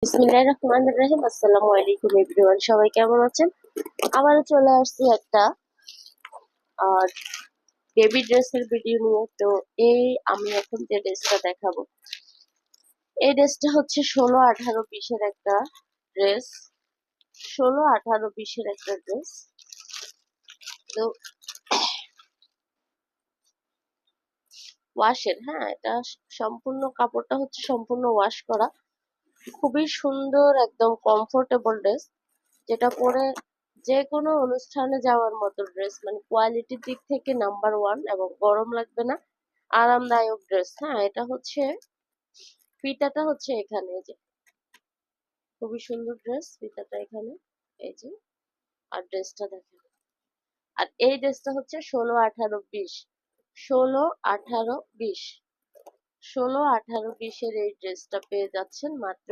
বিসমিল্লাহির রহমানির রহিম। আসসালামু আলাইকুম এভরিওয়ান, সবাই কেমন আছেন? আবারও চলে আসছি একটা আর বেবি ড্রেসের ভিডিও নিয়ে। তো আমি এখন যে ড্রেসটা দেখাবো, এই ড্রেসটা হচ্ছে 16, 18, 20-এর একটা ড্রেস। 16, 18, 20-এর একটা ড্রেস। তো ওয়াশের, হ্যাঁ, এটা সম্পূর্ণ কাপড়টা হচ্ছে সম্পূর্ণ ওয়াশ করা। খুবই সুন্দর, একদম কমফোর্টেবল ড্রেস, যেটা পরে যে কোনো অনুষ্ঠানে যাওয়ার মতো ড্রেস। মানে কোয়ালিটির দিক থেকে নাম্বার ওয়ান, এবং গরম লাগবে না, আরামদায়ক ড্রেস। হ্যাঁ, এটা হচ্ছে ফিতাটা হচ্ছে এখানে, এই যে খুবই সুন্দর ড্রেস, ফিতাটা এখানে, এই যে। আর ড্রেসটা দেখেন। আর এই ড্রেসটা হচ্ছে 16, 18, 20। 16, 18, 20। 16, 18, 20-এর এই ড্রেসটা পেয়ে যাচ্ছেন মাত্র